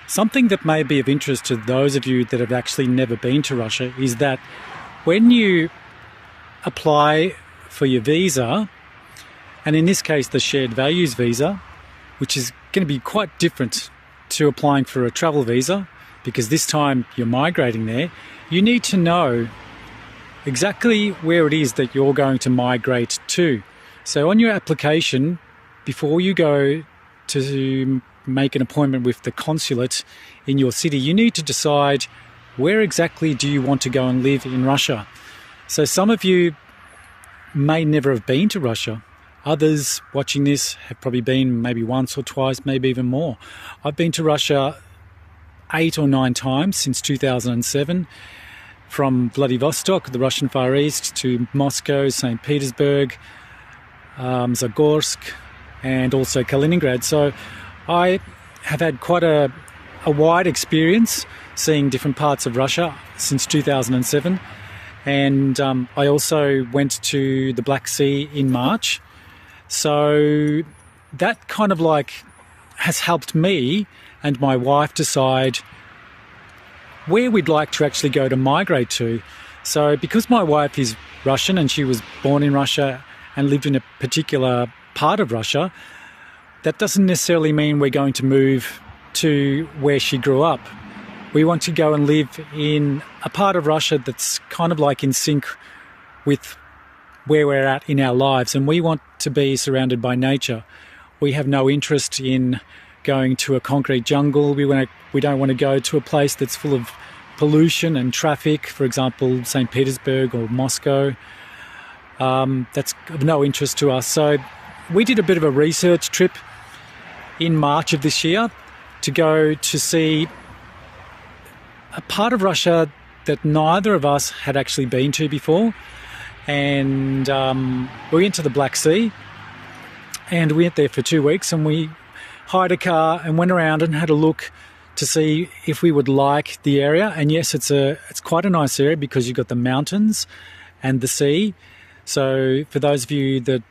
Something that may be of interest to those of you that have actually never been to Russia is that when you apply for your visa, and in this case the shared values visa, which is going to be quite different to applying for a travel visa, because this time you're migrating there, you need to know exactly where it is that you're going to migrate to. So on your application, before you go to make an appointment with the consulate in your city, you need to decide where exactly do you want to go and live in Russia. So some of you may never have been to Russia. Others watching this have probably been maybe once or twice, maybe even more. I've been to Russia 8 or 9 times since 2007, from Vladivostok, the Russian Far East, to Moscow, St. Petersburg, Zagorsk, and also Kaliningrad. So I have had quite a wide experience seeing different parts of Russia since 2007. And I also went to the Black Sea in March. So that kind of like has helped me and my wife decide where we'd like to actually go to migrate to. So because my wife is Russian and she was born in Russia and lived in a particular part of Russia, that doesn't necessarily mean we're going to move to where she grew up. We want to go and live in a part of Russia that's kind of like in sync with where we're at in our lives, and we want to be surrounded by nature. We have no interest in going to a concrete jungle. We don't want to go to a place that's full of pollution and traffic, for example, St. Petersburg or Moscow. That's of no interest to us. So we did a bit of a research trip in March of this year to go to see a part of Russia that neither of us had actually been to before. And we went to the Black Sea, and we went there for 2 weeks, and we hired a car and went around and had a look to see if we would like the area. And yes, it's quite a nice area because you've got the mountains and the sea. So for those of you that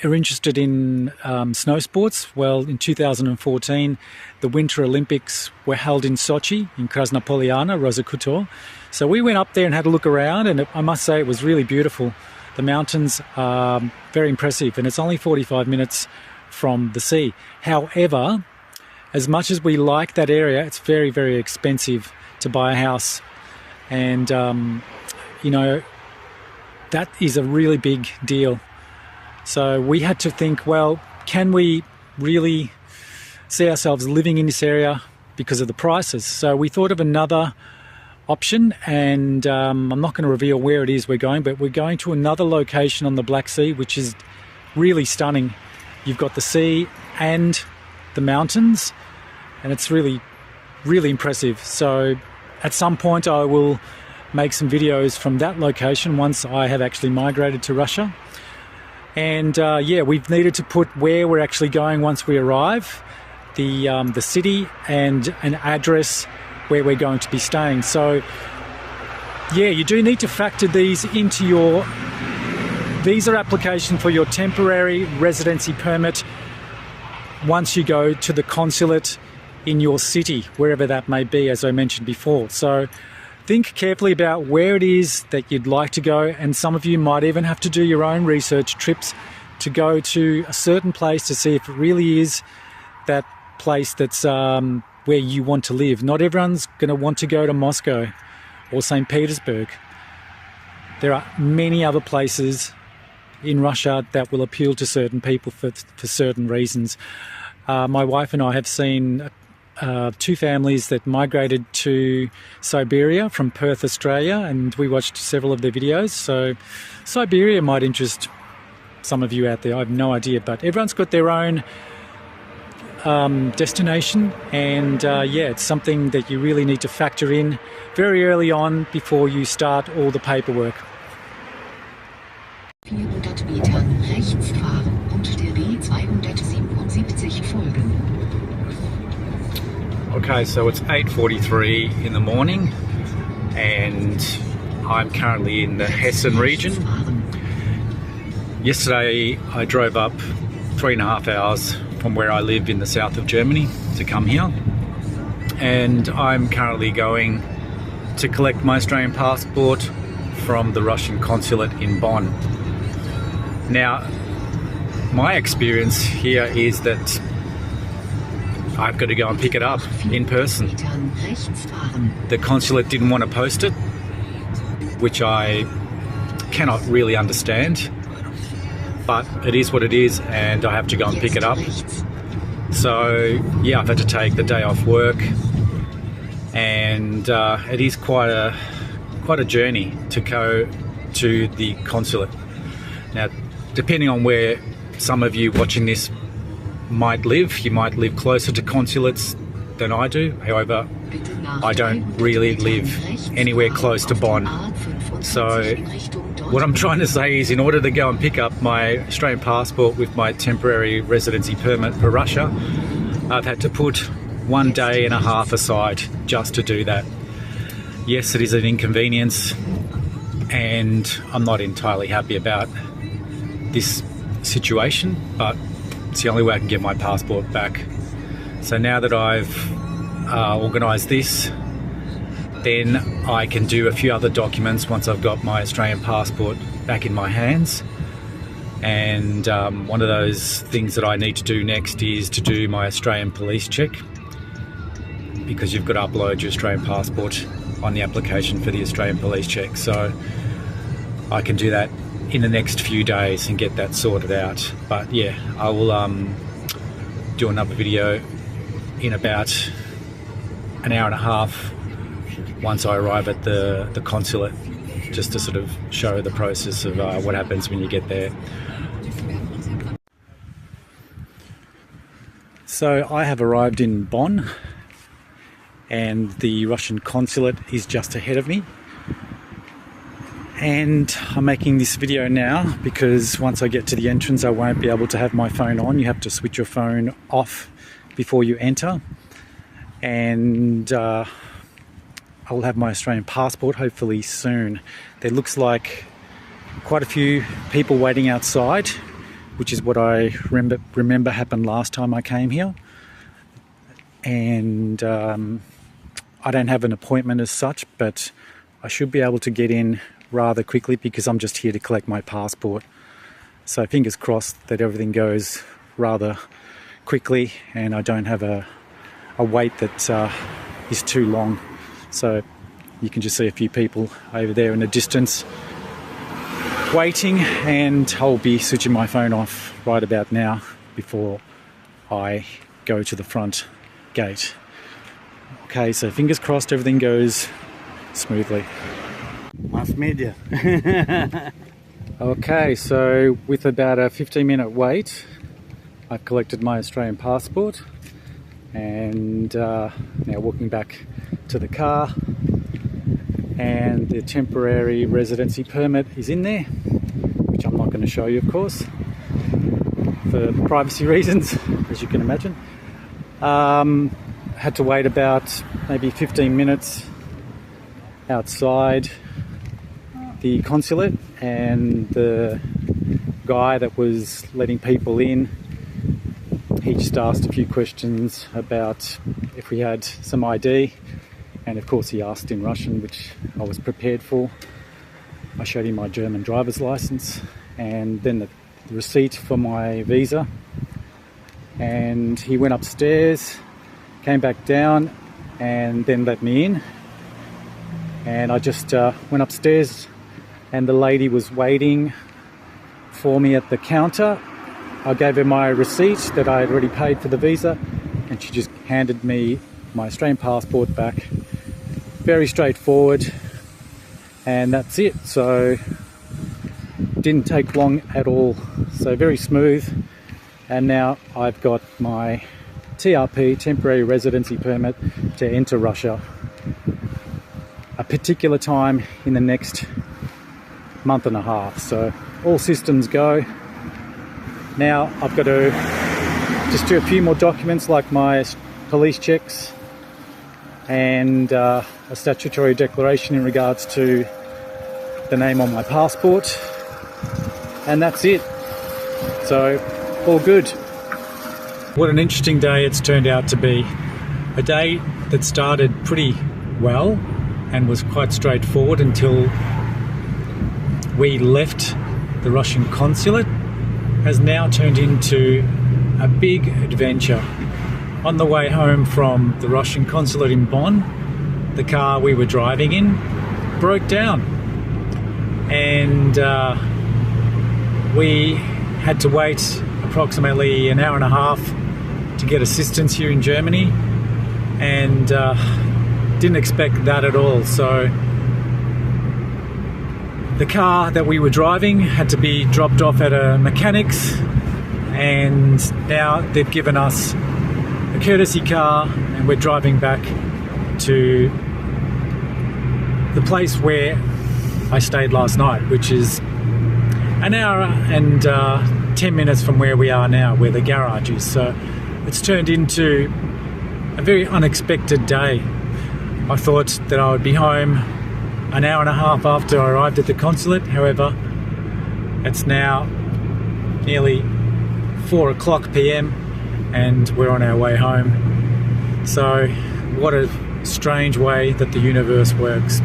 are interested in snow sports, well, in 2014, the Winter Olympics were held in Sochi, in Krasnopoliana, Rosakutor. So we went up there and had a look around, and I must say it was really beautiful. The mountains are very impressive, and it's only 45 minutes from the sea. However, as much as we like that area, it's very, very expensive to buy a house. And, that is a really big deal. So we had to think, well, can we really see ourselves living in this area because of the prices? So we thought of another option, and I'm not going to reveal where it is we're going, but we're going to another location on the Black Sea, which is really stunning. You've got the sea and the mountains, and it's really, really impressive. So at some point I will make some videos from that location once I have actually migrated to Russia. And we've needed to put where we're actually going once we arrive, the city, and an address where we're going to be staying. So you do need to factor these into your visa application for your temporary residency permit once you go to the consulate in your city, wherever that may be, as I mentioned before. So think carefully about where it is that you'd like to go, and some of you might even have to do your own research trips to go to a certain place to see if it really is that place that's where you want to live. Not everyone's going to want to go to Moscow or St. Petersburg. There are many other places in Russia that will appeal to certain people for certain reasons. My wife and I have seen 2 families that migrated to Siberia from Perth, Australia, and we watched several of their videos. So Siberia might interest some of you out there. I have no idea, but everyone's got their own destination, and it's something that you really need to factor in very early on before you start all the paperwork. 400 Metern rechts fahren und der B277 folgen. Okay, so it's 8:43 in the morning, and I'm currently in the Hessen region. Yesterday I drove up 3.5 hours from where I live in the south of Germany to come here, and I'm currently going to collect my Australian passport from the Russian Consulate in Bonn. Now, my experience here is that I've got to go and pick it up in person. The consulate didn't want to post it, which I cannot really understand, but it is what it is, and I have to go and pick it up. So yeah, I've had to take the day off work, and it is quite a journey to go to the consulate. Now, depending on where some of you watching this might live, you might live closer to consulates than I do. However, I don't really live anywhere close to Bonn. So what I'm trying to say is, in order to go and pick up my Australian passport with my temporary residency permit for Russia, I've had to put 1 day and a half aside just to do that. Yes, it is an inconvenience, and I'm not entirely happy about this situation, but it's the only way I can get my passport back. So now that I've organised this, then I can do a few other documents once I've got my Australian passport back in my hands. And one of those things that I need to do next is to do my Australian police check, because you've got to upload your Australian passport on the application for the Australian police check. So I can do that in the next few days and get that sorted out. But yeah, I will do another video in about an hour and a half once I arrive at the consulate, just to sort of show the process of what happens when you get there. So I have arrived in Bonn, and the Russian consulate is just ahead of me. And I'm making this video now because once I get to the entrance, I won't be able to have my phone on. You have to switch your phone off before you enter. And I will have my Australian passport hopefully soon. There looks like quite a few people waiting outside, which is what I remember happened last time I came here. And I don't have an appointment as such, but I should be able to get in rather quickly because I'm just here to collect my passport. So fingers crossed that everything goes rather quickly and I don't have a wait that is too long. So you can just see a few people over there in the distance waiting, and I'll be switching my phone off right about now before I go to the front gate. Okay, so fingers crossed everything goes smoothly. Mass media. Okay, so with about a 15-minute wait, I've collected my Australian passport, and now walking back to the car, and the temporary residency permit is in there, which I'm not going to show you, of course, for privacy reasons, as you can imagine. Had to wait about maybe 15 minutes outside the consulate, and the guy that was letting people in, he just asked a few questions about if we had some ID, and of course he asked in Russian, which I was prepared for. I showed him my German driver's license and then the receipt for my visa, and he went upstairs, came back down, and then let me in. And I just went upstairs, and the lady was waiting for me at the counter. I gave her my receipt that I had already paid for the visa, and she just handed me my Australian passport back. Very straightforward, and that's it. So didn't take long at all, so very smooth. And now I've got my TRP, temporary residency permit, to enter Russia a particular time in the next month and a half. So all systems go. Now I've got to just do a few more documents like my police checks and a statutory declaration in regards to the name on my passport, and that's it. So all good. What an interesting day it's turned out to be. A day that started pretty well and was quite straightforward until we left the Russian Consulate has now turned into a big adventure. On the way home from the Russian Consulate in Bonn, the car we were driving in broke down, and we had to wait approximately an hour and a half to get assistance here in Germany, and didn't expect that at all. So the car that we were driving had to be dropped off at a mechanic's, and now they've given us a courtesy car, and we're driving back to the place where I stayed last night, which is an hour and 10 minutes from where we are now, where the garage is. So it's turned into a very unexpected day. I thought that I would be home an hour and a half after I arrived at the consulate. However, it's now nearly 4 o'clock p.m. and we're on our way home. So what a strange way that the universe works.